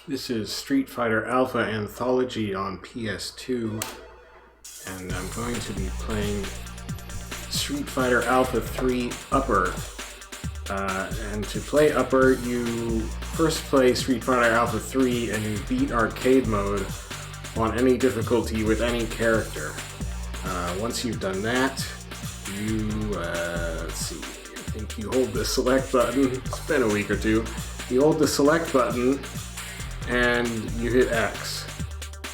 This is Street Fighter Alpha Anthology on PS2, and I'm going to be playing Street Fighter Alpha 3 Upper. And to play Upper, you first play Street Fighter Alpha 3 and you beat arcade mode on any difficulty with any character. Once you've done that, you, let's see, I think you hold the select button. It's been a week or two. You hold the select button and you hit X.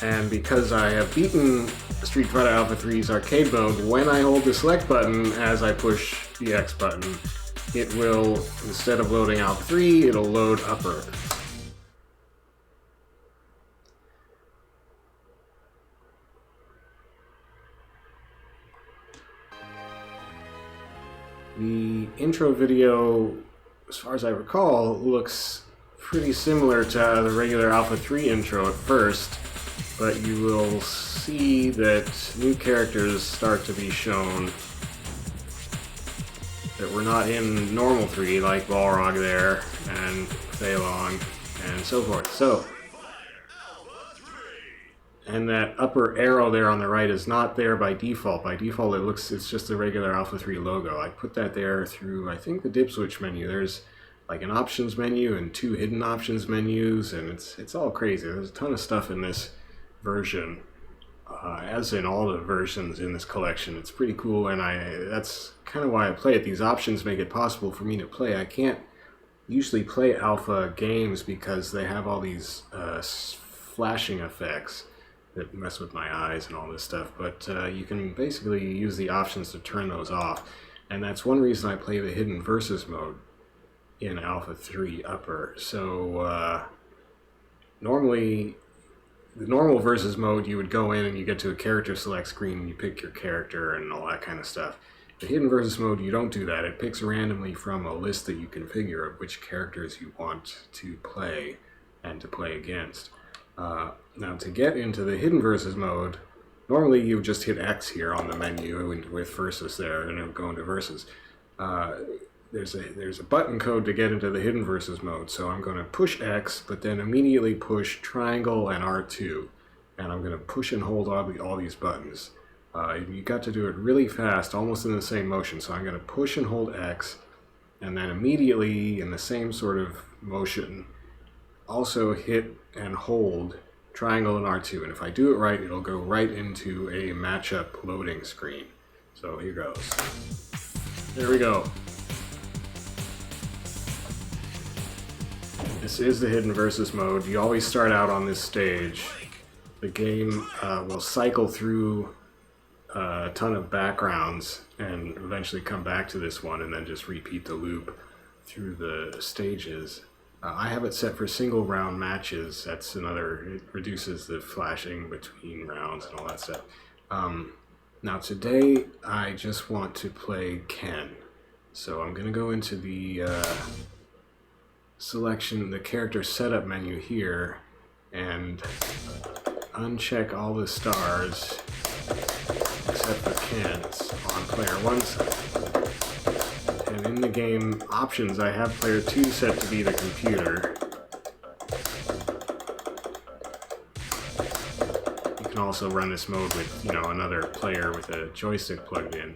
And because I have beaten Street Fighter Alpha 3's arcade mode, when I hold the select button as I push the X button, it will, instead of loading Alpha 3, it'll load Upper. The intro video, as far as I recall, looks pretty similar to the regular Alpha 3 intro at first, but you will see that new characters start to be shown that were not in normal 3, like Balrog there, and Fei Long, and so forth. So, and that upper arrow there on the right is not there by default. By default, it's just the regular Alpha 3 logo. I put that there through, I think, the dip switch menu. There's like an options menu and 2 hidden options menus, and it's all crazy. There's a ton of stuff in this version, as in all the versions in this collection. It's pretty cool, and that's kind of why I play it. These options make it possible for me to play. I can't usually play Alpha games because they have all these flashing effects that mess with my eyes and all this stuff, but you can basically use the options to turn those off, and that's one reason I play the hidden versus mode in Alpha 3 Upper. So normally, the normal versus mode, you would go in and you get to a character select screen and you pick your character and all that kind of stuff. The hidden versus mode, you don't do that. It picks randomly from a list that you configure of which characters you want to play and to play against. Now, to get into the hidden versus mode, normally you just hit X here on the menu and with versus there, and it'll go into versus. There's a button code to get into the hidden versus mode, so I'm going to push X, but then immediately push triangle and R2, and I'm going to push and hold all these buttons. You got to do it really fast, almost in the same motion, so I'm going to push and hold X, and then immediately in the same sort of motion, also hit and hold triangle and R2, and if I do it right, it'll go right into a matchup loading screen. So here goes. There we go. This is the hidden versus mode. You always start out on this stage. The game will cycle through a ton of backgrounds and eventually come back to this one and then just repeat the loop through the stages. I have it set for single round matches. That's another, it reduces the flashing between rounds and all that stuff. Now today I just want to play Ken. So I'm going to go into the selection, the character setup menu here, and uncheck all the stars except for Ken's on player 1 side. And in the game options, I have player 2 set to be the computer. You can also run this mode with, another player with a joystick plugged in.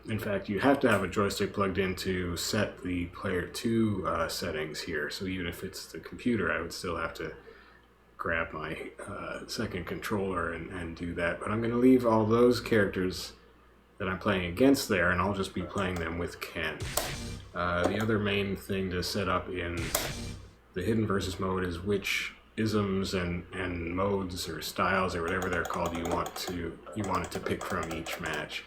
In fact, you have to have a joystick plugged in to set the player 2 settings here. So even if it's the computer, I would still have to grab my second controller and do that. But I'm going to leave all those characters that I'm playing against there, and I'll just be playing them with Ken. The other main thing to set up in the hidden versus mode is which isms and modes or styles or whatever they're called you want it to pick from each match.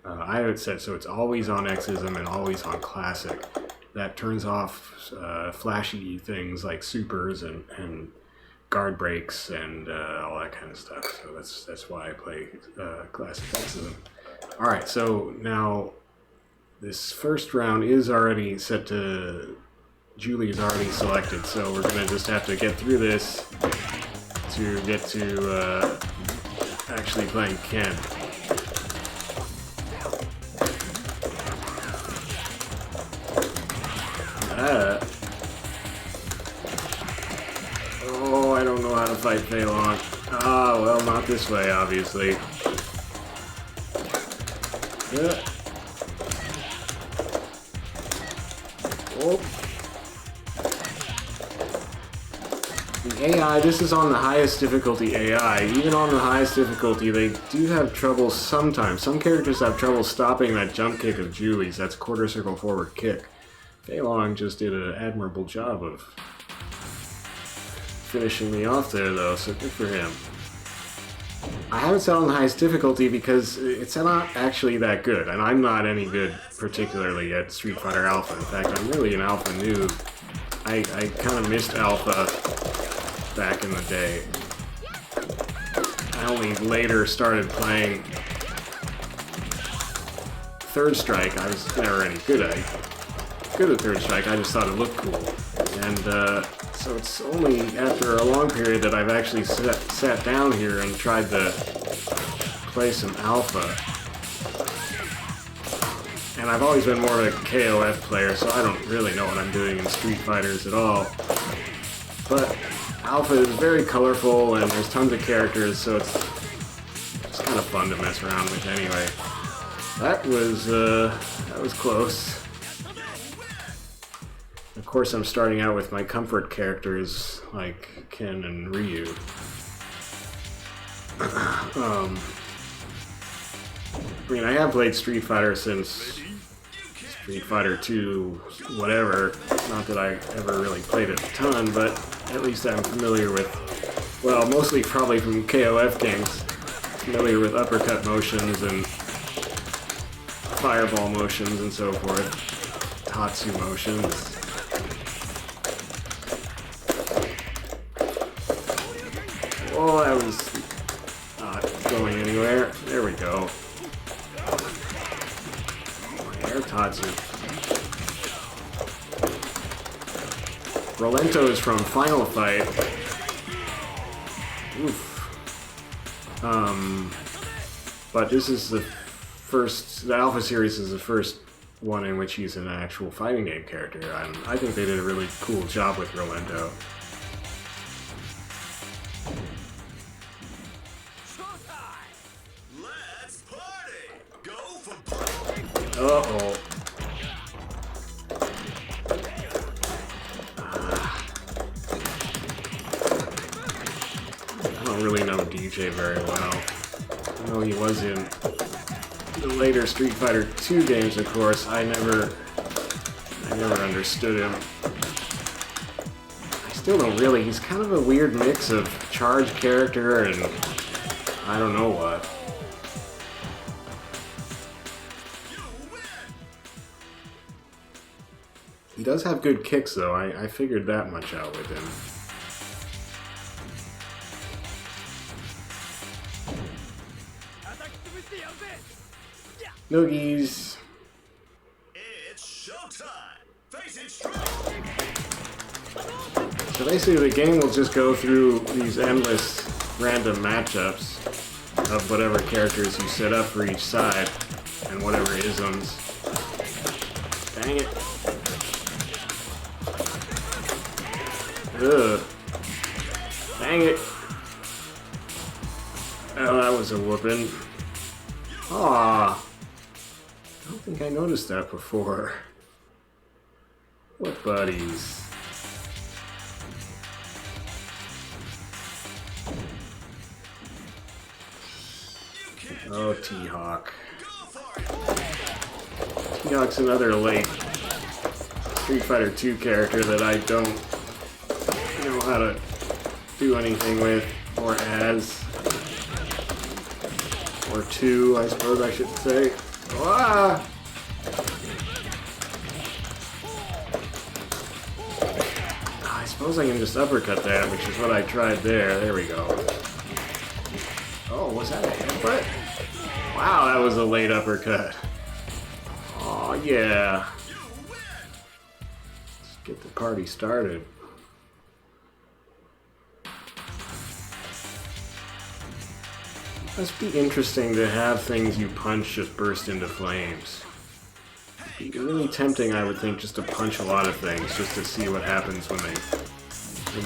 I have it set so it's always on X-ism and always on classic. That turns off flashy things like supers and guard breaks and all that kind of stuff. So that's why I play classic X-ism. Alright, so now this first round is already set to, Juli is already selected, so we're going to just have to get through this to get to actually playing Ken. fight Fei Long. Ah, well, not this way, obviously. Yeah. Oh. The AI, this is on the highest difficulty AI. Even on the highest difficulty, they do have trouble sometimes. Some characters have trouble stopping that jump kick of Juli's. That's quarter circle forward kick. Fei Long just did an admirable job of finishing me off there, though, so good for him. I haven't set on the highest difficulty because it's not actually that good, and I'm not any good particularly at Street Fighter Alpha. In fact, I'm really an Alpha noob. I kind of missed Alpha back in the day. I only later started playing Third Strike. I was never any good at Third Strike. I just thought it looked cool. And so it's only after a long period that I've actually sat down here and tried to play some Alpha. And I've always been more of a KOF player, so I don't really know what I'm doing in Street Fighters at all. But Alpha is very colorful and there's tons of characters, so it's kind of fun to mess around with anyway. That was close. Of course, I'm starting out with my comfort characters like Ken and Ryu. I mean, I have played Street Fighter since Street Fighter 2, whatever. Not that I ever really played it a ton, but at least I'm familiar with, well, mostly probably from KOF games, familiar with uppercut motions and fireball motions and so forth, Tatsu motions. Oh, that was not going anywhere. There we go. Air Tatsu. Rolento is from Final Fight. Oof. But this is the first, the Alpha series is the first one in which he's an actual fighting game character. I think they did a really cool job with Rolento. Uh-oh. I don't really know Dee Jay very well. I know he was in the later Street Fighter 2 games, of course. I never understood him. I still don't really. He's kind of a weird mix of charge character and I don't know what. He does have good kicks, though. I figured that much out with him. Noogies. It's showtime. Face it strong. So basically, the game will just go through these endless random matchups of whatever characters you set up for each side and whatever isms. Dang it. Ugh. Dang it. Oh, that was a whooping. Aw. I don't think I noticed that before. What buddies? Oh, T.Hawk. T.Hawk's another late Street Fighter 2 character that I don't know how to do anything with, or as, or to, I suppose I should say. Ah! I suppose I can just uppercut that, which is what I tried there. There we go. Oh, was that a headbutt? Wow, that was a late uppercut. Oh yeah. Let's get the party started. Must be interesting to have things you punch just burst into flames. It'd be really tempting, I would think, just to punch a lot of things, just to see what happens when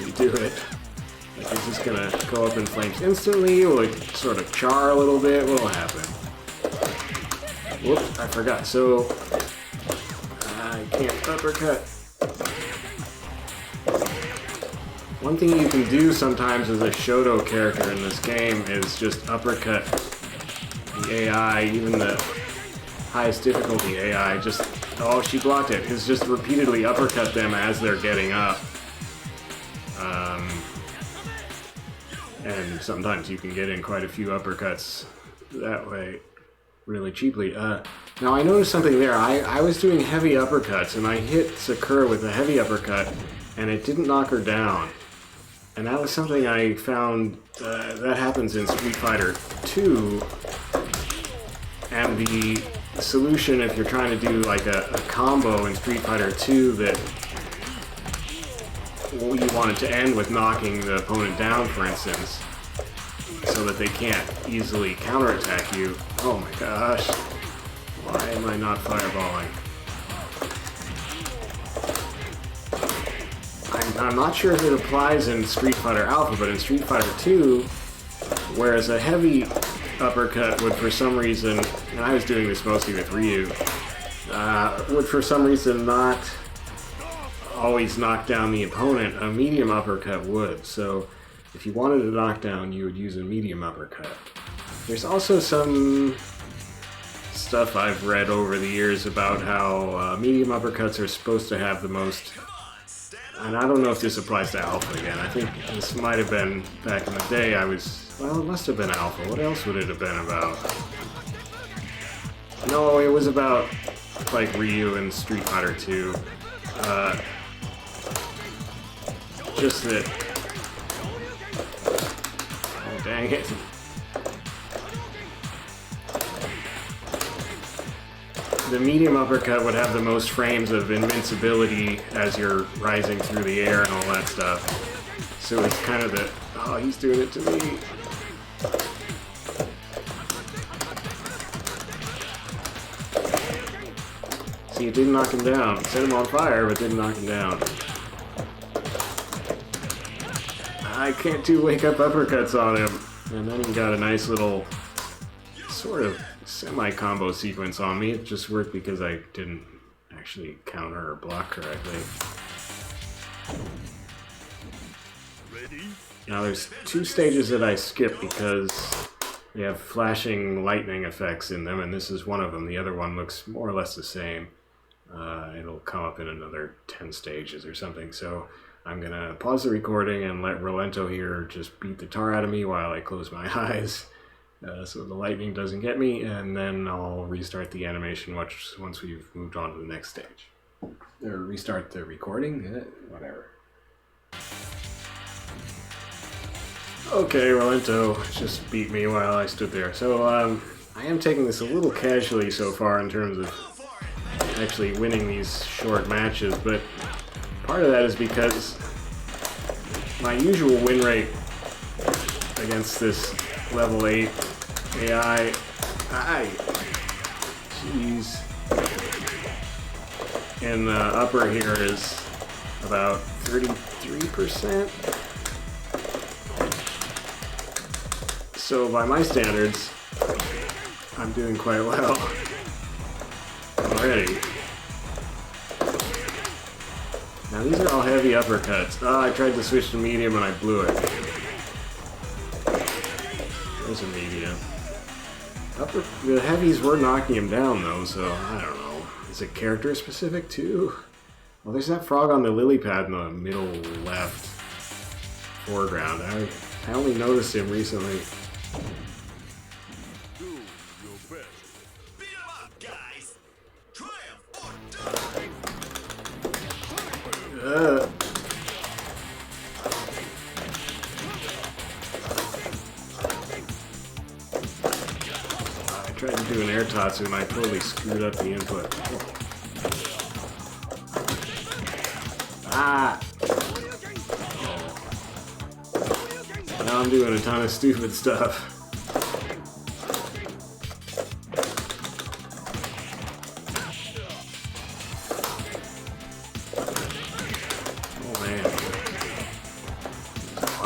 you do it. Like, is this gonna go up in flames instantly? Will it sort of char a little bit? What'll happen? Whoops, I forgot. So, I can't uppercut. One thing you can do sometimes as a Shoto character in this game is just uppercut the AI, even the highest difficulty AI. Just, oh, she blocked it. Is just repeatedly uppercut them as they're getting up. And sometimes you can get in quite a few uppercuts that way really cheaply. Now I noticed something there. I was doing heavy uppercuts and I hit Sakura with a heavy uppercut and it didn't knock her down. And that was something I found that happens in Street Fighter 2. And the solution, if you're trying to do like a combo in Street Fighter 2 that you want it to end with knocking the opponent down, for instance, so that they can't easily counterattack you. Oh my gosh. Why am I not fireballing? I'm not sure if it applies in Street Fighter Alpha, but in Street Fighter 2, whereas a heavy uppercut would for some reason, and I was doing this mostly with Ryu, would for some reason not always knock down the opponent, a medium uppercut would. So if you wanted a knockdown, you would use a medium uppercut. There's also some stuff I've read over the years about how medium uppercuts are supposed to have the most, and I don't know if this applies to Alpha again. I think this might have been back in the day. Well, it must have been Alpha. What else would it have been about? No, it was about like Ryu and Street Fighter 2. Just that. Oh, dang it. The medium uppercut would have the most frames of invincibility as you're rising through the air and all that stuff. So it's kind of the, oh, he's doing it to me. See, it didn't knock him down. Set him on fire, but didn't knock him down. I can't do wake-up uppercuts on him. And then he got a nice little sort of semi-combo sequence on me. It just worked because I didn't actually counter or block correctly. Now there's two stages that I skip because they have flashing lightning effects in them, and this is one of them. The other one looks more or less the same. It'll come up in another 10 stages or something. So I'm going to pause the recording and let Rolento here just beat the tar out of me while I close my eyes so the lightning doesn't get me, and then I'll restart the animation once we've moved on to the next stage. Or restart the recording, whatever. Okay, Rolento just beat me while I stood there. So I am taking this a little casually so far in terms of actually winning these short matches, but part of that is because my usual win rate against this level 8 AI, jeez, in the upper here is about 33%. So by my standards, I'm doing quite well already. Now these are all heavy uppercuts. Oh, I tried to switch to medium and I blew it. There's a medium. The heavies were knocking him down though, so I don't know. Is it character specific too? Well, there's that frog on the lily pad in the middle left foreground. I only noticed him recently. I tried to do an air tatsu and I totally screwed up the input. Ah! Oh. Now I'm doing a ton of stupid stuff.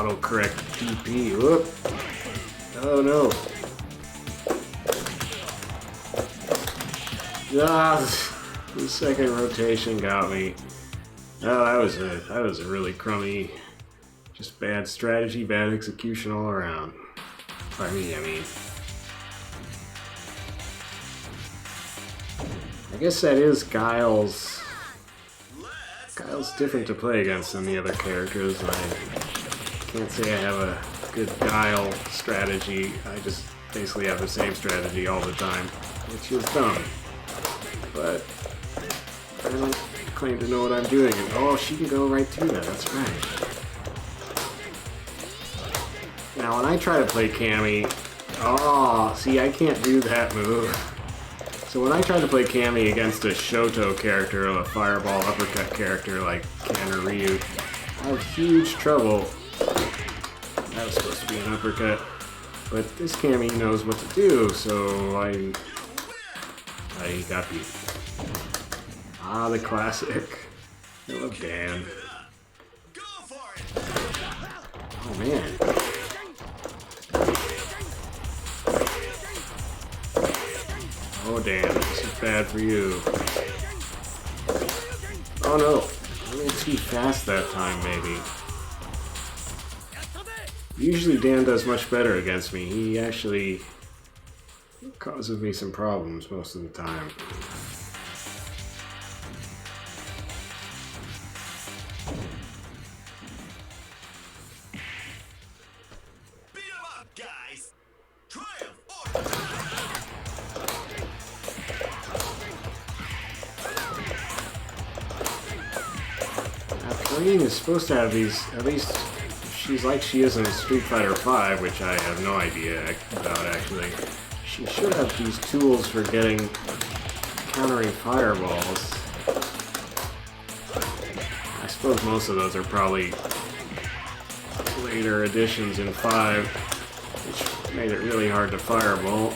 autocorrect DP. Whoop. Oh no. Ah, the second rotation got me. Oh, that was a really crummy, just bad strategy, bad execution all around. By me, I mean. I guess that is Guile's. Guile's different to play against than the other characters. I can't say I have a good Guile strategy. I just basically have the same strategy all the time, which is dumb. But I don't claim to know what I'm doing. And, oh, she can go right through that. That's right. Now, when I try to play Cammy, oh, see, I can't do that move. So when I try to play Cammy against a Shoto character or a Fireball uppercut character like Ken or Ryu, I have huge trouble. That was supposed to be an uppercut. But this Cammy knows what to do, so I got beat. Ah, the classic. I love Dan. Oh man. Oh damn, this is bad for you. Oh no, a little too fast that time maybe. Usually Dan does much better against me. He actually causes me some problems most of the time. Colleen is supposed to have these, at least she's like she is in Street Fighter 5, which I have no idea about actually. She should have these tools for countering fireballs. I suppose most of those are probably later additions in 5, which made it really hard to fireball.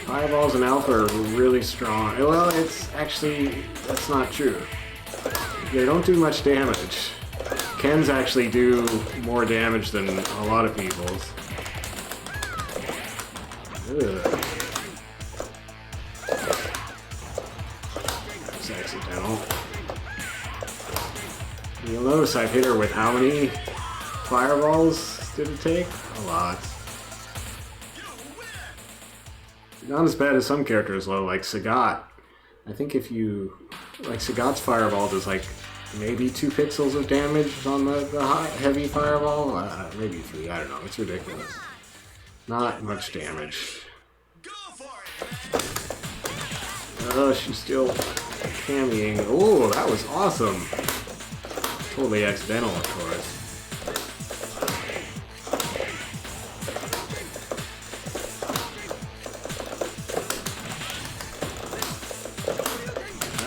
Fireballs in Alpha are really strong. Well, it's actually, that's not true. They don't do much damage. Ken's actually do more damage than a lot of people's. Ugh. That's accidental. You'll notice I've hit her with how many fireballs did it take? A lot. Not as bad as some characters though, like Sagat. I think if you... like Sagat's fireball does like maybe 2 pixels of damage on the heavy fireball? Maybe 3, I don't know, it's ridiculous. Not much damage. Oh, she's still cammying. Oh, that was awesome! Totally accidental, of course.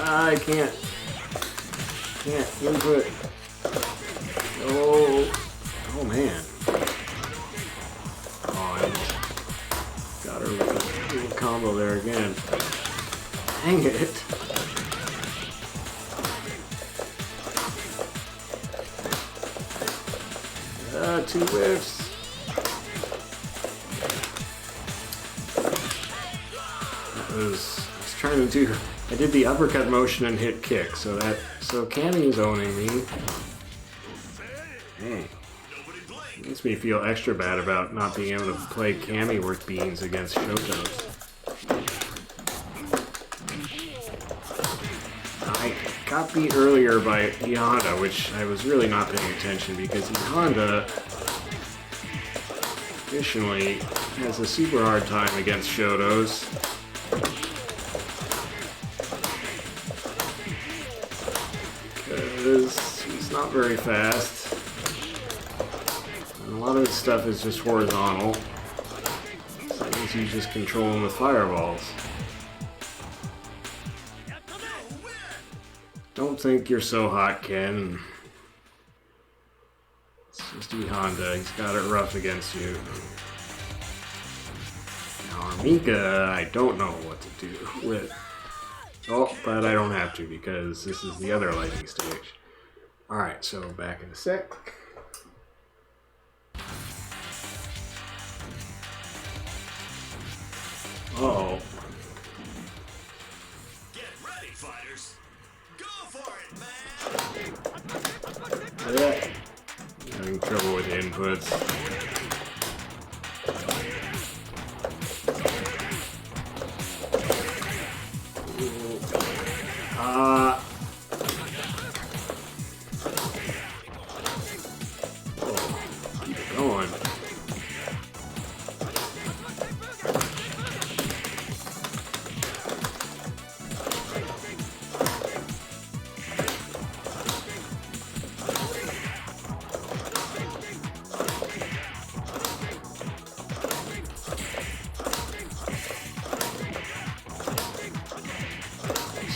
I can't input. Oh man. Oh, I got her with a little combo there again. Dang it. 2 whiffs. I was trying to do. I did the uppercut motion and hit kick, so Cammy is owning me. Dang. It makes me feel extra bad about not being able to play Cammy worth beans against Shotos. I got beat earlier by E Honda, which I was really not paying attention because E Honda additionally has a super hard time against Shotos. He's not very fast. And a lot of his stuff is just horizontal. So that means you just control him with fireballs. Don't think you're so hot, Ken. It's just E Honda. He's got it rough against you. Now, Armika, I don't know what to do with. Oh, but I don't have to because this is the other lightning stage. Alright, so back in a sec. Oh. Get ready, fighters. Go for it, man. Yeah. Having trouble with inputs. Keep it going.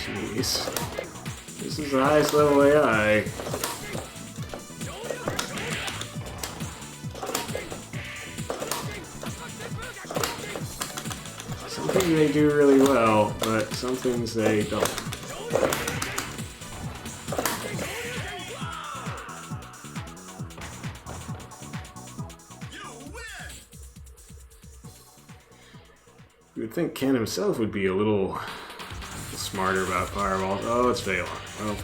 Jeez. This is the highest level AI. Some things they do really well, but some things they don't. You would think Ken himself would be a little smarter about fireballs. Oh, it's Fei Long. Well,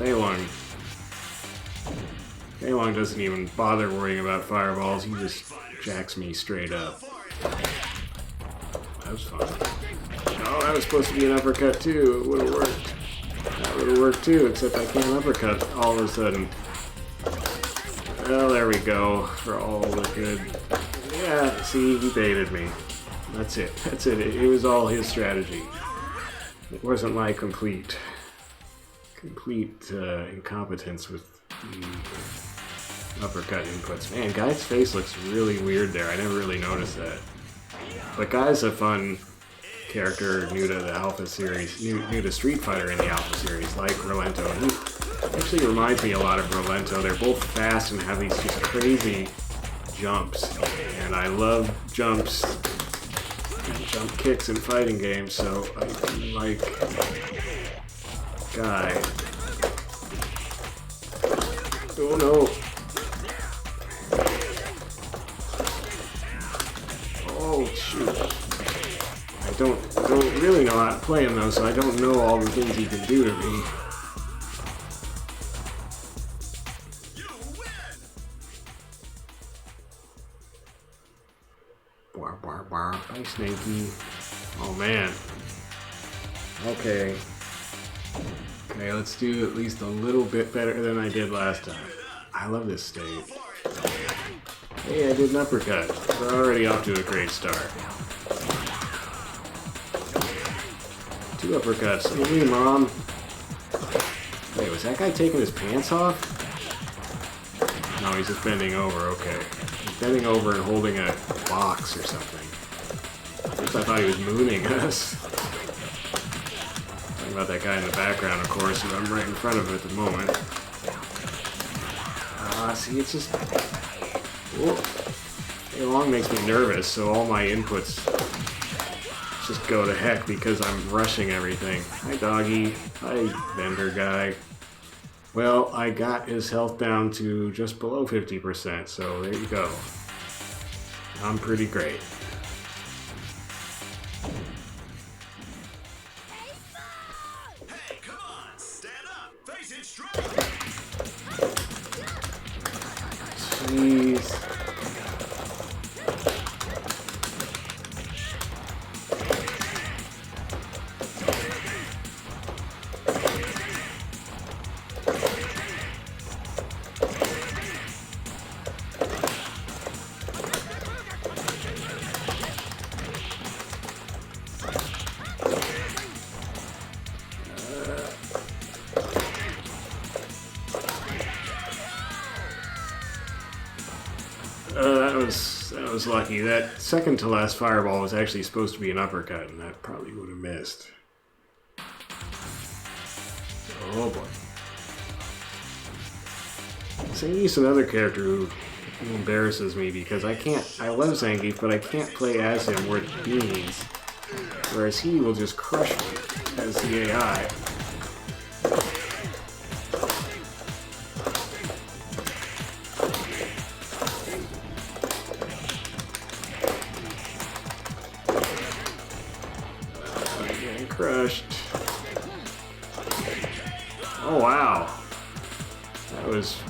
Fei Long doesn't even bother worrying about fireballs. He just jacks me straight up. That was fun. Oh, that was supposed to be an uppercut too. It would have worked. That would have worked too, except I can't uppercut all of a sudden. Well, there we go. For all the good. Yeah, see, he baited me. That's it. That's it. It was all his strategy. It wasn't my complete incompetence with the uppercut inputs. Man, Guy's face looks really weird there. I never really noticed that. But Guy's a fun character new to the Alpha series, new to Street Fighter in the Alpha series, like Rolento. He actually reminds me a lot of Rolento. They're both fast and have these just crazy jumps. And I love jumps and jump kicks in fighting games, so I like Guy. Oh no. Oh shoot. I don't really know how to play him though, so I don't know all the things he can do to me. Bar bar bar. Bye, Snakey. Oh man. Okay. Okay, let's do at least a little bit better than I did last time. I love this stage. Hey, I did an uppercut. We're already off to a great start. 2 uppercuts. Look at me, Mom. Wait, was that guy taking his pants off? No, he's just bending over. Okay. He's bending over and holding a box or something. First I thought he was mooning us. Talking about that guy in the background, of course, who I'm right in front of at the moment. See, it's just... Whoa. Fei Long makes me nervous, so all my inputs just go to heck because I'm rushing everything. Hi, doggy. Hi, vendor guy. Well, I got his health down to just below 50%, so there you go. I'm pretty great. Hey, come on, stand up, face it straight. Jeez. That was lucky. That second to last fireball was actually supposed to be an uppercut, and that probably would have missed. Oh boy. Zangief's another character who embarrasses me because I love Zangief, but I can't play as him worth beans. Whereas he will just crush me as the AI.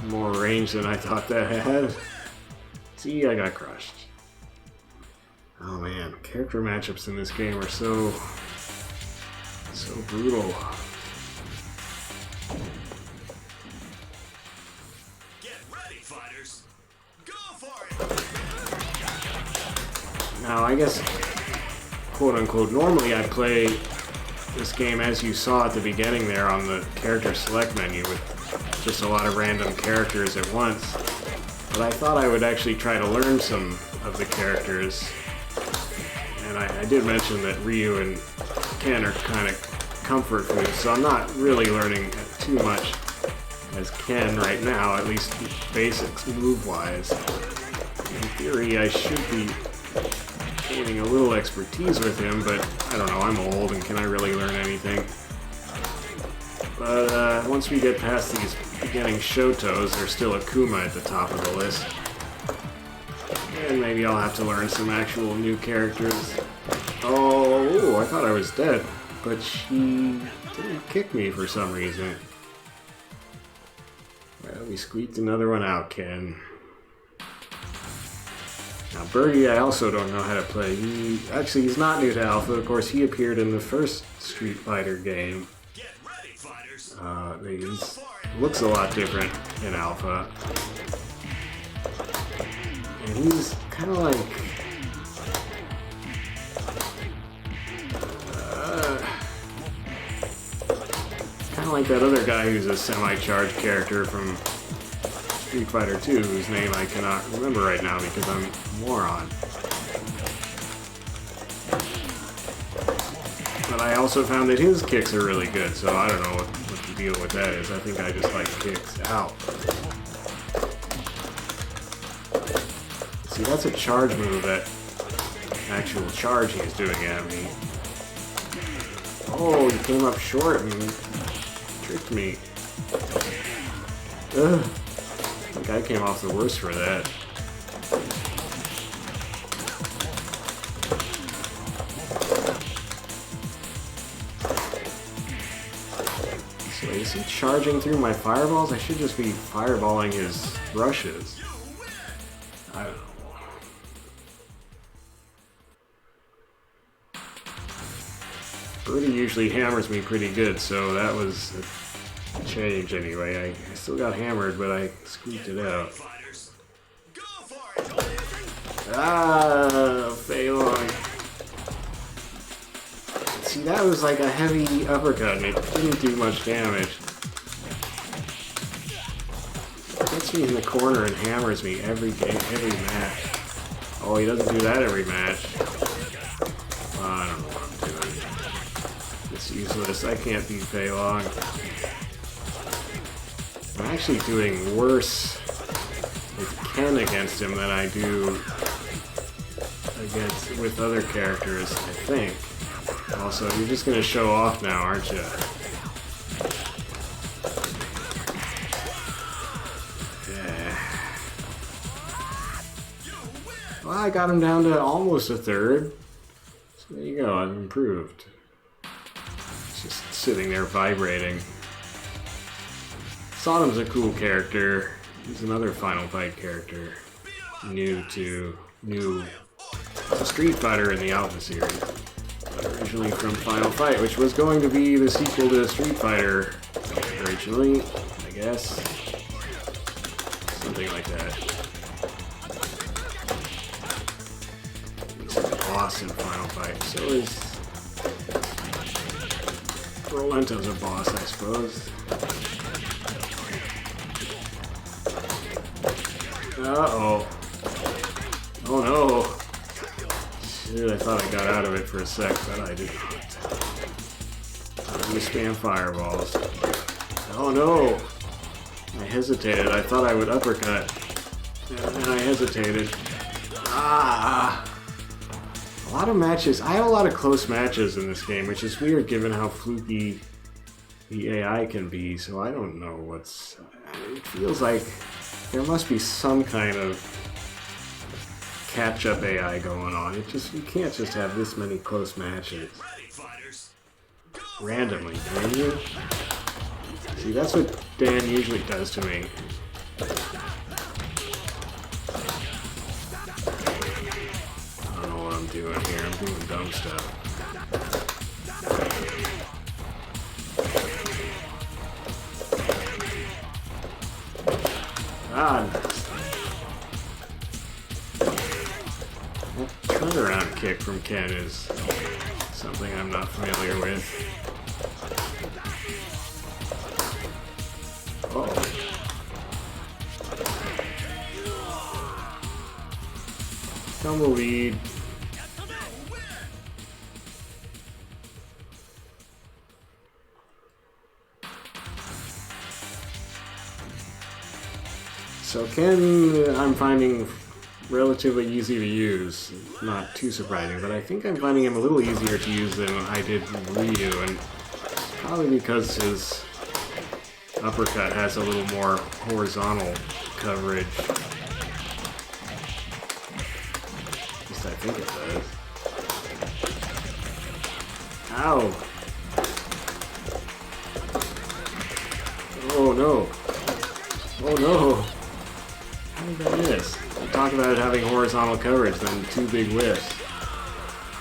more range than I thought that had. See, I got crushed. Oh man, character matchups in this game are so brutal. Get ready, fighters. Go for it. Now, I guess, quote unquote, normally I play this game as you saw at the beginning there on the character select menu with just a lot of random characters at once. But I thought I would actually try to learn some of the characters. And I did mention that Ryu and Ken are kind of comfort food, so I'm not really learning too much as Ken right now, at least basics move-wise. In theory, I should be gaining a little expertise with him, but I don't know, I'm old, and can I really learn anything? But once we get past these beginning Shotos, there's still Akuma at the top of the list. And maybe I'll have to learn some actual new characters. Oh, I thought I was dead, but she didn't kick me for some reason. Well, we squeaked another one out, Ken. Now, Birdie, I also don't know how to play. He's not new to Alpha. Of course, he appeared in the first Street Fighter game. Get ready, fighters. He looks a lot different in Alpha. And he's kind of like... kind of like that other guy who's a semi-charged character from Street Fighter 2, whose name I cannot remember right now because I'm a moron. But I also found that his kicks are really good, so I don't know what the deal with that is. I think I just like kicks. Ow. See, that's a charge move, that actual charge he's doing at me. Oh, he came up short and tricked me. Ugh. I think I came off the worst for that. So is he charging through my fireballs? I should just be fireballing his rushes. I don't know. Birdie usually hammers me pretty good, so that was a change anyway. I still got hammered, but I squeaked it out. Ah, Fei Long. See, that was like a heavy uppercut, and it didn't do much damage. He gets me in the corner and hammers me every game, every match. Oh, he doesn't do that every match. I don't know what I'm doing. It's useless. I can't beat Fei Long. I'm actually doing worse with Ken against him than I do with other characters, I think. Also, you're just gonna show off now, aren't you? Yeah. Well, I got him down to almost a third. So there you go, I've improved. It's just sitting there vibrating. Sodom's a cool character. He's another Final Fight character. New to Street Fighter in the Alpha series. Originally from Final Fight, which was going to be the sequel to Street Fighter originally, I guess. Something like that. He's an awesome Final Fight. So is Rolento's a boss, I suppose. Uh-oh. Oh no. Shit, I thought I got out of it for a sec, but I did not. I'm gonna spam fireballs. Oh no! I hesitated. I thought I would uppercut. And then I hesitated. Ah! A lot of matches. I had a lot of close matches in this game, which is weird given how fluky the AI can be, so I don't know what's... It feels like there must be some kind of catch-up AI going on. You can't just have this many close matches randomly, can you? See, that's what Dan usually does to me. doing here? I'm doing dumb stuff. God. That turnaround kick from Ken is something I'm not familiar with. Uh-oh. Tumbleweed. So Ken, I'm finding relatively easy to use. Not too surprising, but I think I'm finding him a little easier to use than I did Ryu, and probably because his uppercut has a little more horizontal coverage. At least I think it does. Ow! Oh no! Oh no! How did I miss? We talked about it having horizontal coverage, then two big whiffs.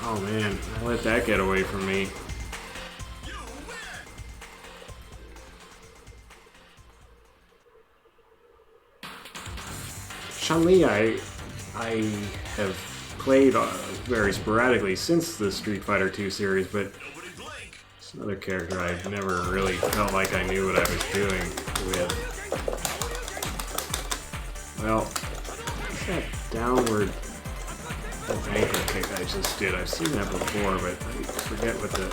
Oh man, I let that get away from me. Chun-Li, I have played very sporadically since the Street Fighter 2 series, but it's another character I've never really felt like I knew what I was doing with. Well, what's that downward ankle kick I just did? I've seen that before, but I forget what the...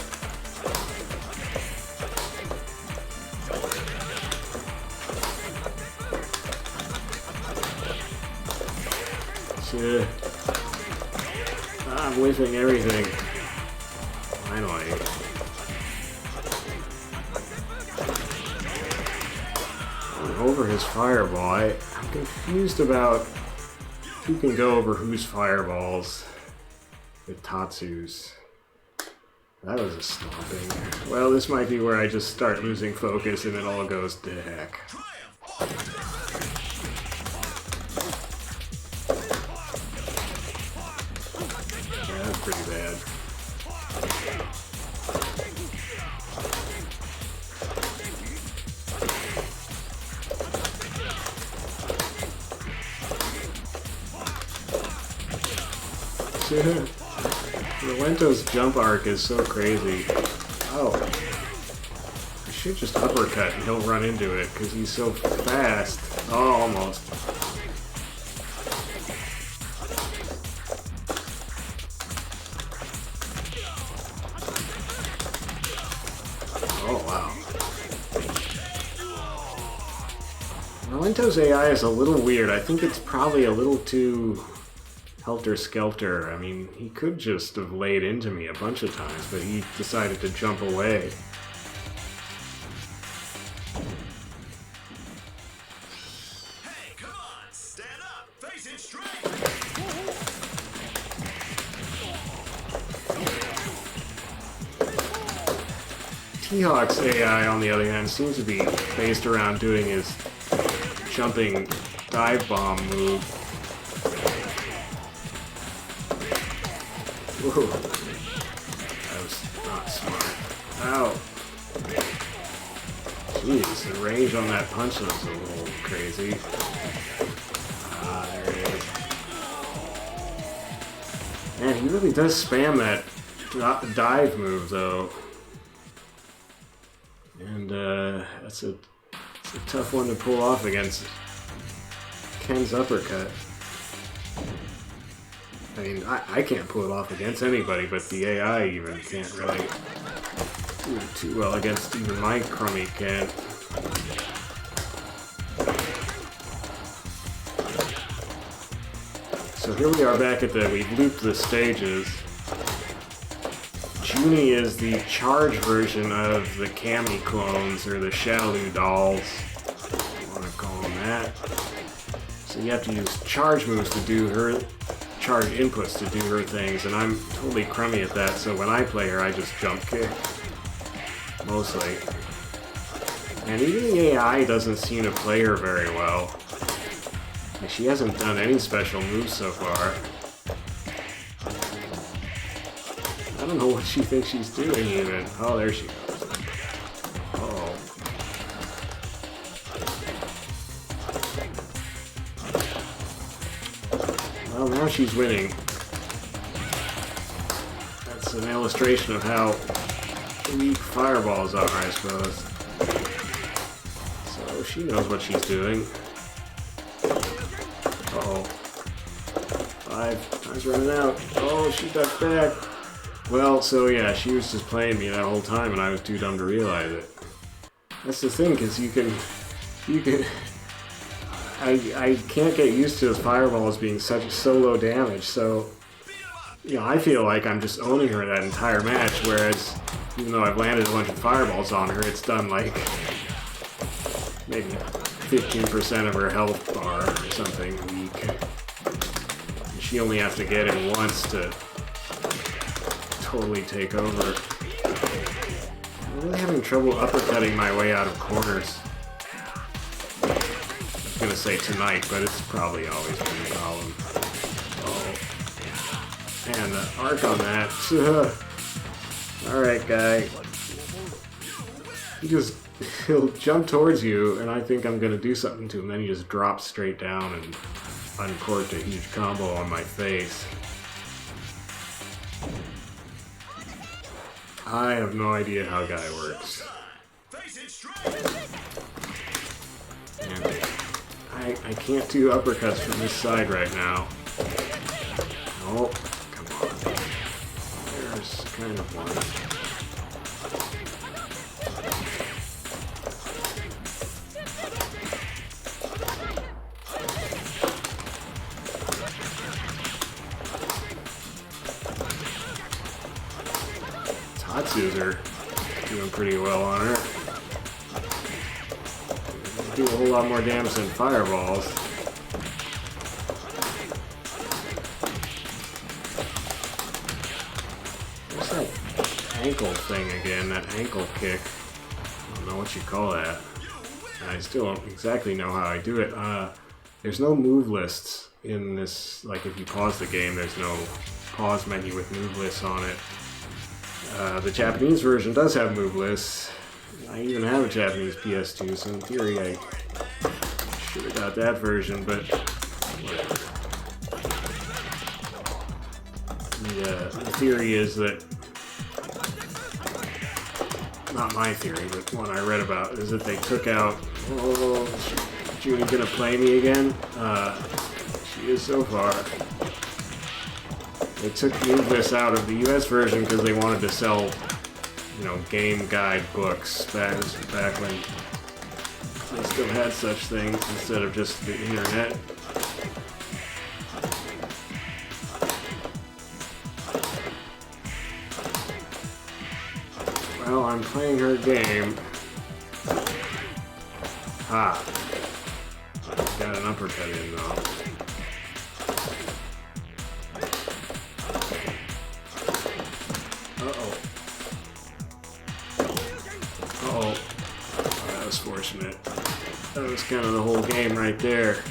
I'm whiffing everything. Finally. Over his fireball. I'm confused about who can go over whose fireballs with Tatsu's. That was a stomping. Well, this might be where I just start losing focus and it all goes to heck. Yeah, that's pretty bad. Relento's jump arc is so crazy. Oh. I should just uppercut and he'll run into it because he's so fast. Oh, almost. Oh, wow. Relento's AI is a little weird. I think it's probably a little too helter-skelter. I mean, he could just have laid into me a bunch of times, but he decided to jump away. Hey, come on! Stand up! Face it straight! T.Hawk's AI, on the other hand, seems to be based around doing his jumping dive bomb move. Whoa. That was not smart. Ow. Jeez, the range on that punch was a little crazy. Ah, there it is. Man, he really does spam that dive move, though. And, it's a tough one to pull off against Ken's uppercut. I mean, I can't pull it off against anybody, but the AI even can't really do it too well against even my crummy Ken. So here we are back at we've looped the stages. Juni is the charge version of the Kami clones, or the Shaoloo dolls, if you want to call them that. So you have to use charge moves to do her charge inputs to do her things, and I'm totally crummy at that, so when I play her, I just jump kick. Mostly. And even the AI doesn't seem to play her very well. She hasn't done any special moves so far. don't know what she thinks she's doing even. Oh, there she goes. Uh-oh. Well, now she's winning. That's an illustration of how weak fireballs are, I suppose. So she knows what she's doing. Uh-oh. 5 time's running out. Oh, she ducked back. Well, so yeah, she was just playing me that whole time and I was too dumb to realize it. That's the thing, because you can... I can't get used to those fireballs being so low damage, so... You know, I feel like I'm just owning her that entire match, whereas even though I've landed a bunch of fireballs on her, it's done like maybe 15% of her health bar or something weak. And she only has to get in once to totally take over. I'm really having trouble uppercutting my way out of corners. I was gonna say tonight, but it's probably always been a problem. And the arc on that. Alright, guy. He'll jump towards you, and I think I'm gonna do something to him. Then he just drops straight down and uncorked a huge combo on my face. I have no idea how guy works. And I can't do uppercuts from this side right now. Oh. There's kind of one. Tatsus are doing pretty well on her. Do a whole lot more damage than fireballs. Ankle thing again, that ankle kick. I don't know what you call that. I still don't exactly know how I do it. There's no move lists in this, like if you pause the game, there's no pause menu with move lists on it. The Japanese version does have move lists. I even have a Japanese PS2, so in theory I should have got that version, but whatever. The theory is that, not my theory, but one I read about, is that they took out... Oh, Juni gonna play me again? She is so far. They took move lists out of the US version because they wanted to sell, you know, game guide books back when they still had such things instead of just the internet. Well, I'm playing her game. Ah. Got an uppercut in though. Uh-oh. Uh-oh. Oh, that was fortunate. That was kind of the whole game right there.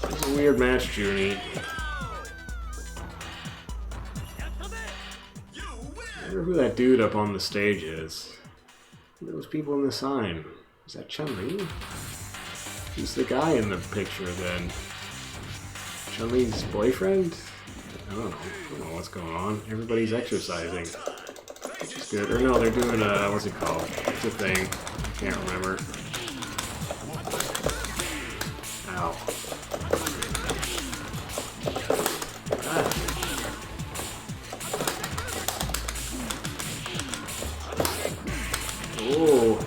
It's a weird match, Juni. I wonder who that dude up on the stage is. Those people in the sign. Is that Chun-Li? Who's the guy in the picture then? Chun-Li's boyfriend? I don't know what's going on. Everybody's exercising. Which is good. Or no, they're doing what's it called? It's a thing. I can't remember. Ow. Oh.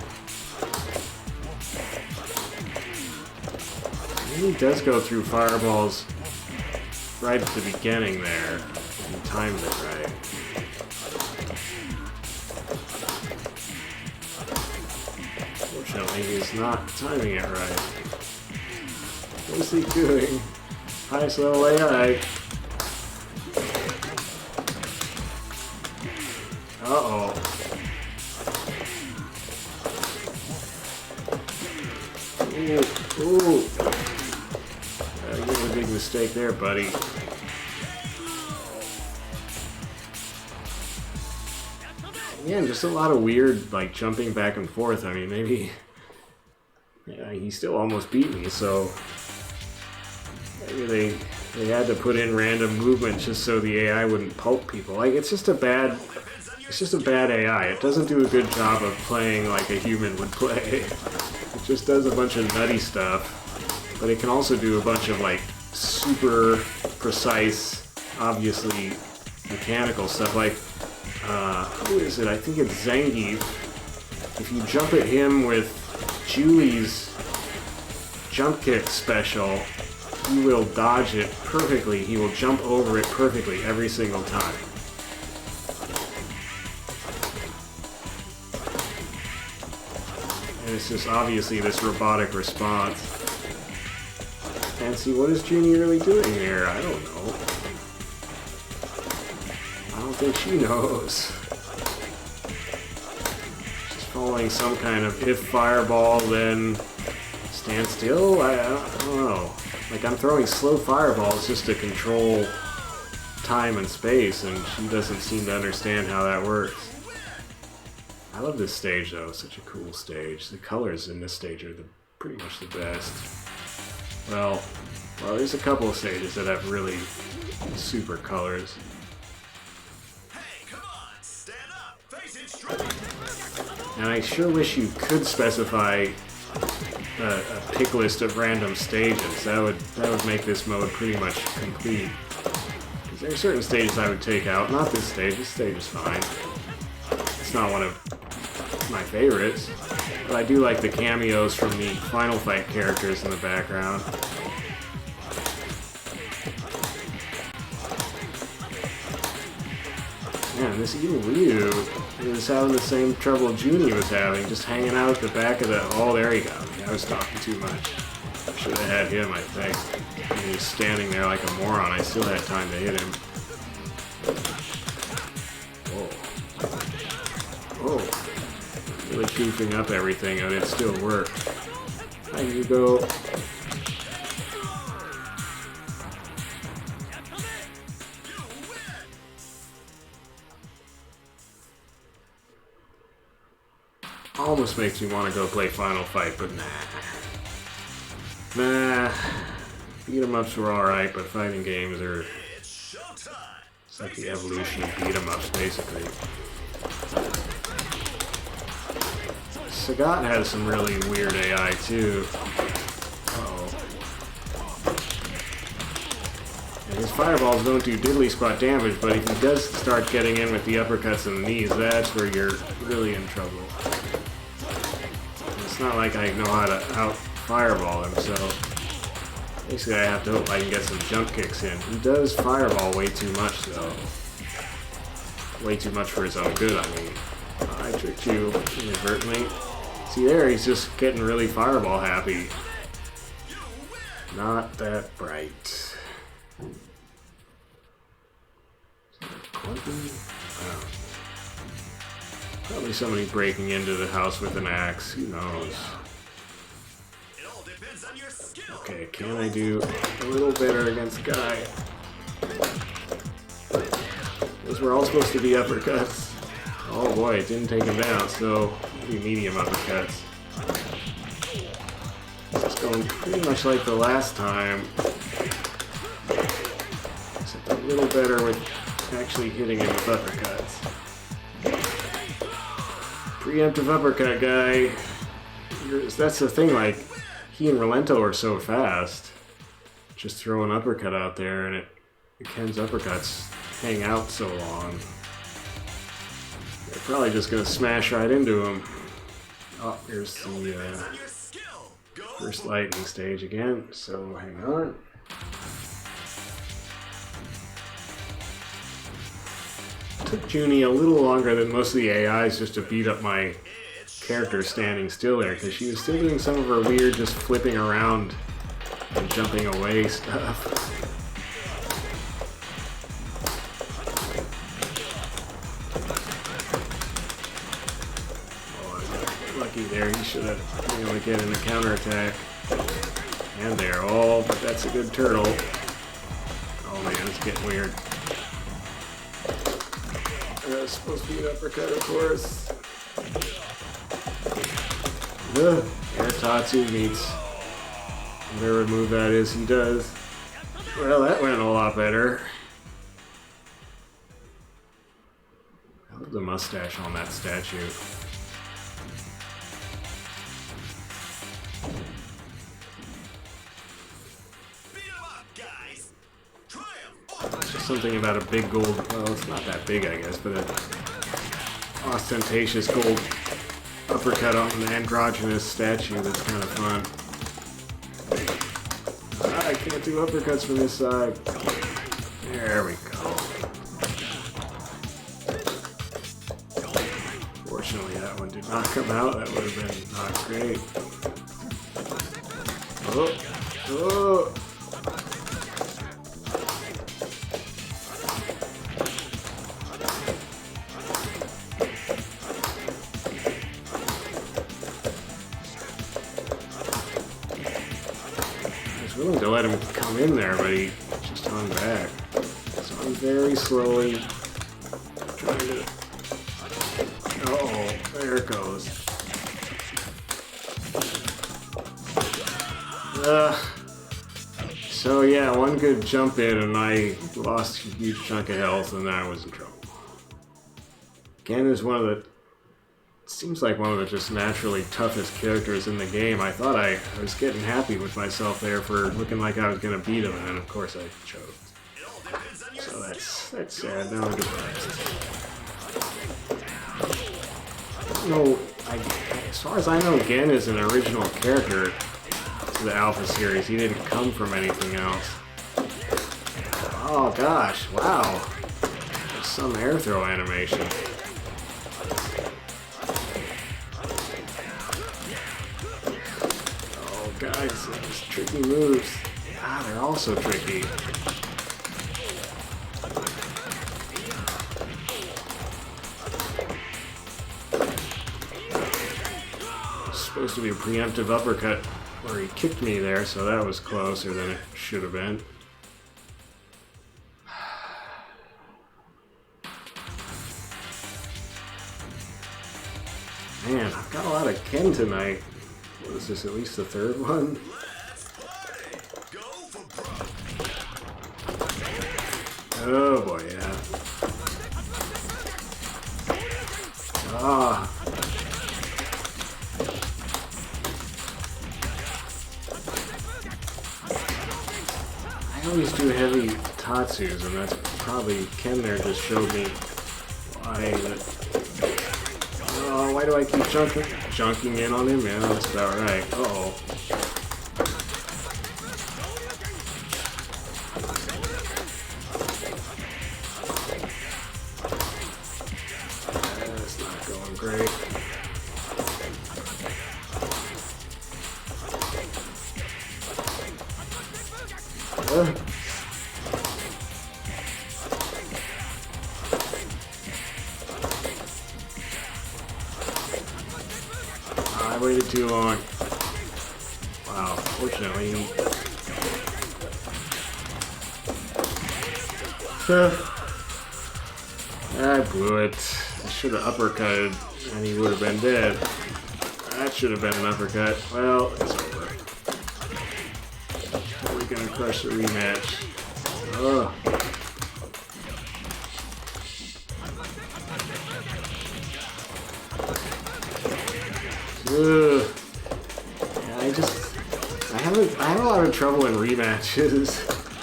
He does go through fireballs right at the beginning there. He times it right. Fortunately, he's not timing it right. What's he doing? Highest level AI. Uh-oh. Ooh. mistake there, buddy. Yeah, just a lot of weird, like, jumping back and forth. I mean, maybe... Yeah, he still almost beat me, so... Maybe they had to put in random movement just so the AI wouldn't pulp people. Like, it's just a bad AI. It doesn't do a good job of playing like a human would play. It just does a bunch of nutty stuff, but it can also do a bunch of like super precise, obviously mechanical stuff. Like, who is it? I think it's Zangief. If you jump at him with Juli's jump kick special, he will dodge it perfectly. He will jump over it perfectly every single time. And it's just obviously this robotic response. And see, what is Juni really doing here? I don't know. I don't think she knows. She's following some kind of if fireball, then stand still? I don't know. Like, I'm throwing slow fireballs just to control time and space, and she doesn't seem to understand how that works. I love this stage, though. Such a cool stage. The colors in this stage are pretty much the best. Well, there's a couple of stages that have really super colors. Hey, come on, stand up, face it straight. And I sure wish you could specify a pick list of random stages. That would make this mode pretty much complete. Because there are certain stages I would take out. Not this stage. This stage is fine. It's not one of my favorites, but I do like the cameos from the Final Fight characters in the background. Man, this evil Ryu is having the same trouble Juni was having, just hanging out at the back of the... Oh, there he got me. I was talking too much. Should have had him, I think. And he was standing there like a moron. I still had time to hit him. Whoa. Really goofing up everything, and it still worked. How you go? Almost makes me want to go play Final Fight, but nah. Beat 'em ups were alright, but fighting games are... It's like the evolution of beat 'em ups, basically. Sagat has some really weird AI, too. Uh-oh. And his fireballs don't do diddly squat damage, but if he does start getting in with the uppercuts and the knees, that's where you're really in trouble. It's not like I know how to out-fireball him, so... Basically, I have to hope I can get some jump kicks in. He does fireball way too much, though. Way too much for his own good, I mean. I tricked you inadvertently. See there, he's just getting really fireball happy. Not that bright. Wow. Probably somebody breaking into the house with an axe. Who knows? Okay, can I do a little better against Guy? Those were all supposed to be uppercuts. Oh boy, it didn't take him down, so maybe medium uppercuts. It's going pretty much like the last time. Except a little better with actually hitting him with uppercuts. Preemptive uppercut, Guy. That's the thing, like, he and Rolento are so fast. Just throw an uppercut out there and Ken's uppercuts hang out so long. They're probably just gonna smash right into him. Oh, here's the first lightning stage again, so hang on. Took Juni a little longer than most of the AIs just to beat up my character standing still there, because she was still doing some of her weird just flipping around and jumping away stuff. Lucky there, he should have been able to get in a counterattack. And there, oh, but that's a good turtle. It's getting weird. It's supposed to be an uppercut, of course. Ugh. Air Tatsu meets whatever move that is he does. Well, that went a lot better. I love the mustache on that statue. It's just something about a big gold, well, it's not that big, I guess, but an ostentatious gold uppercut on an androgynous statue that's kind of fun. I can't do uppercuts from this side. There we go. Fortunately, that one did not come out. That would have been not great. Oh! Oh! Willing to let him come in there, but he just hung back. So I'm very slowly trying to... Uh-oh, there it goes. So yeah, one good jump in and I lost a huge chunk of health and then I was in trouble. Gen is one of the... Seems like one of the just naturally toughest characters in the game. I thought I was getting happy with myself there for looking like I was going to beat him, and then of course I choked. So that's sad. Now I'm depressed. No, as far as I know, Gen is an original character to the Alpha series. He didn't come from anything else. Oh gosh, wow. There's some air throw animation. Guys, those tricky moves. Ah, they're also tricky. It's supposed to be a preemptive uppercut where he kicked me there, so that was closer than it should have been. Man, I've got a lot of Ken tonight. What is this, at least the third one? Oh boy, yeah. Ah. I always do heavy Tatsus, and that's probably Ken there just showed me why that. Oh, why do I keep junking in on him? Yeah, that's about right. Uh-oh. That's not going great. I waited too long. Wow, fortunately. I blew it. I should have uppercutted and he would have been dead. That should have been an uppercut. Well, it's over. We're gonna crush the rematch. Ugh. Ugh. Yeah, I have a lot of trouble in rematches.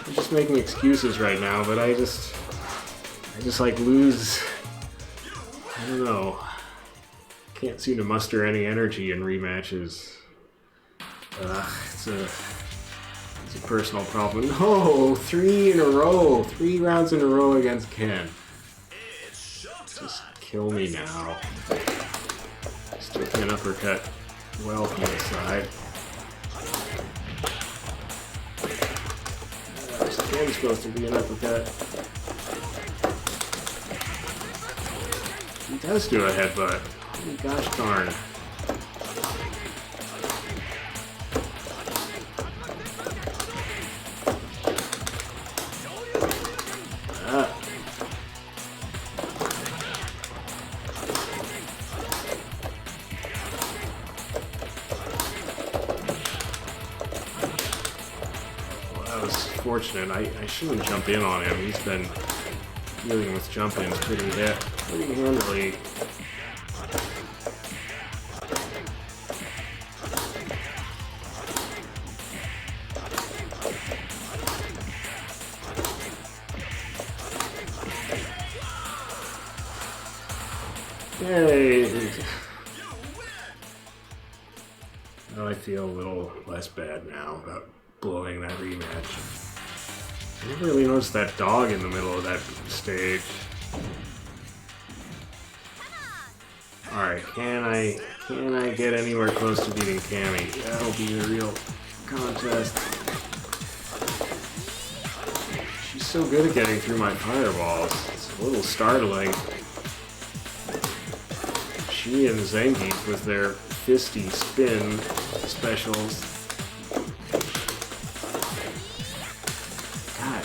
I'm just making excuses right now, but I just like lose. I don't know. Can't seem to muster any energy in rematches. It's a personal problem. No, 3 in a row. 3 rounds in a row against Ken. Just kill me now. Still an uppercut well from the side. This game's supposed to be an uppercut. He does do a headbutt. Oh, gosh darn. unfortunate. I shouldn't jump in on him. He's been dealing with jump-ins pretty handily. Yay! Well, I feel a little less bad now about blowing that rematch. I never really noticed that dog in the middle of that stage. Alright, can I get anywhere close to beating Cammy? That'll be the real contest. She's so good at getting through my fireballs. It's a little startling. She and Zangief with their fisty spin specials. God,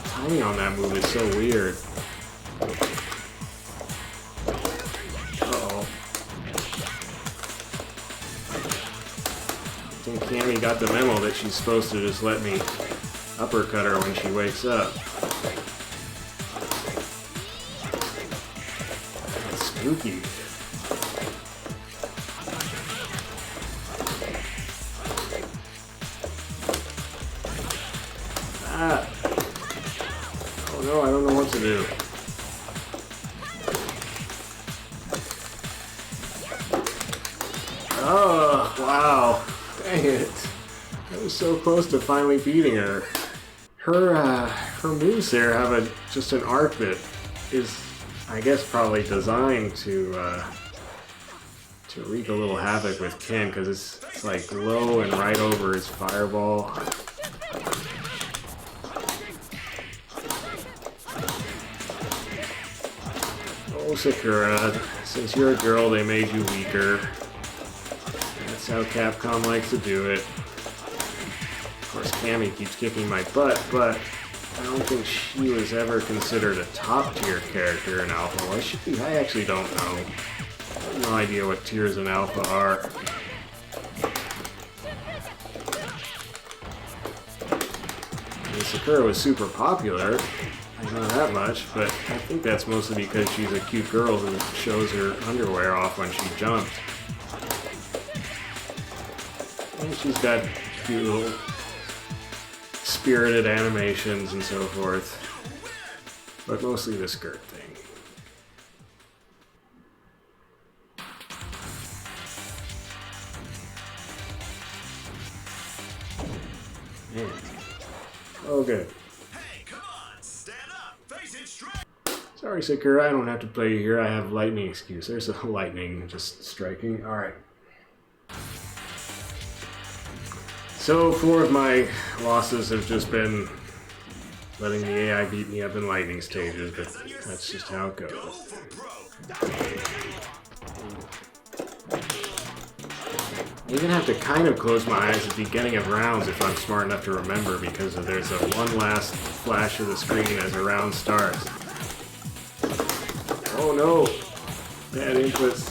timing on that move is so weird. Uh-oh. I think Cammy got the memo that she's supposed to just let me uppercut her when she wakes up. That's spooky. Oh no, I don't know what to do. Oh, wow. Dang it. I was so close to finally beating her. Her moves there have just an arc that is, I guess, probably designed to wreak a little havoc with Ken, because it's like low and right over his fireball. Oh, Sakura, since you're a girl, they made you weaker. That's how Capcom likes to do it. Of course, Cammy keeps kicking my butt, but I don't think she was ever considered a top-tier character in Alpha. Why should be? I actually don't know. I have no idea what tiers in Alpha are. I mean, Sakura was super popular. I know that much, but I think that's mostly because she's a cute girl who shows her underwear off when she jumps. And she's got cute little spirited animations and so forth. But mostly the skirt thing. Man. Oh, good. Sorry, Sakura, I don't have to play you here. I have lightning excuse. There's a lightning just striking. Alright. So, 4 of my losses have just been letting the AI beat me up in lightning stages, but that's just how it goes. I even have to kind of close my eyes at the beginning of rounds if I'm smart enough to remember, because there's a one last flash of the screen as a round starts. Oh no! Bad inputs.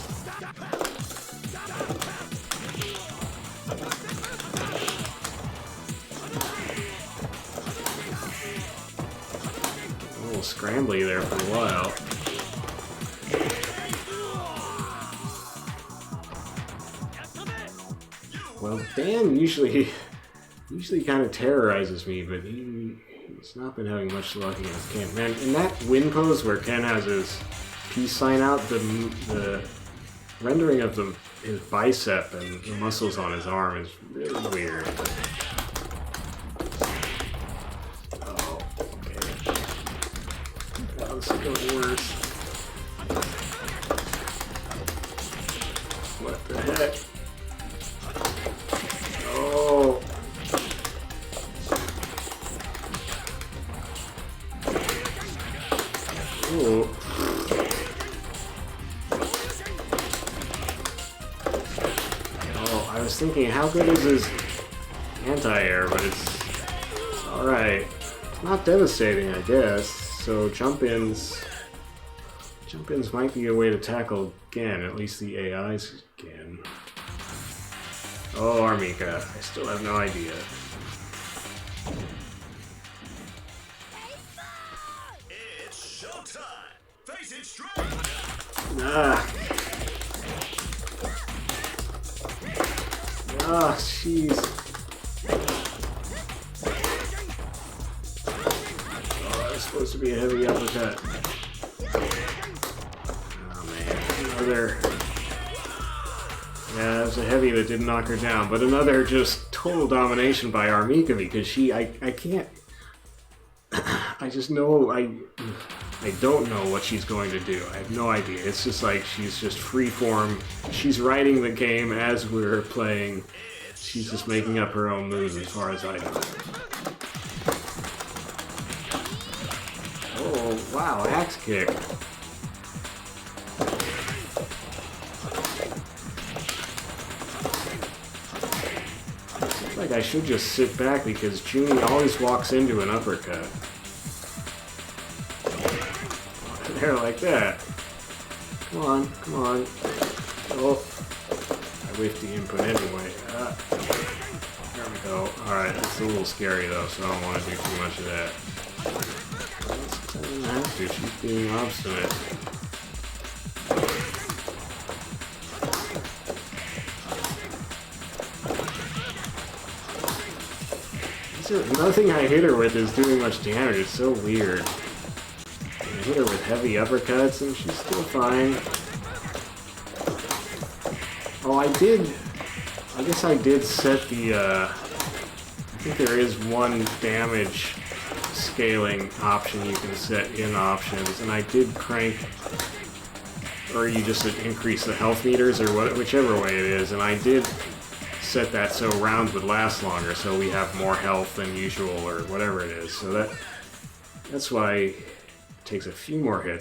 A little scrambly there for a while. Well, Dan usually kind of terrorizes me, but he's not been having much luck against Ken. Man, in that win pose where Ken has his peace sign out, the rendering of his bicep and the muscles on his arm is really weird. Oh, okay. Wow, this is getting worse. What the heck? Oh. Ooh. I was thinking, how good is his anti-air, but it's alright. It's not devastating, I guess. So jump-ins might be a way to tackle Gen, at least the AIs can. Oh, Armika, I still have no idea. It's showtime! Face it straight! Ah. Ah, jeez. Oh, that was supposed to be a heavy uppercut. Oh, man. Another... Yeah, that was a heavy that didn't knock her down, but another just total domination by Armika because I can't... I just know, I don't know what she's going to do. I have no idea. It's just like she's just freeform. She's writing the game as we're playing. She's just making up her own moves as far as I know. Oh, wow, axe kick. Seems like I should just sit back because Juni always walks into an uppercut. There, like that. Come on, come on. Oh, I whiffed the input anyway. There we go. Alright, it's a little scary though, so I don't want to do too much of that. I don't have to, she's being obstinate. Nothing I hit her with is doing much damage, it's so weird. I hit her with heavy uppercuts and she's still fine. Oh, I guess I did set the, I think there is one damage scaling option you can set in options, and I did crank, or you just increase the health meters, or whichever way it is, and I did set that so rounds would last longer, so we have more health than usual, or whatever it is, so that's why... takes a few more hits,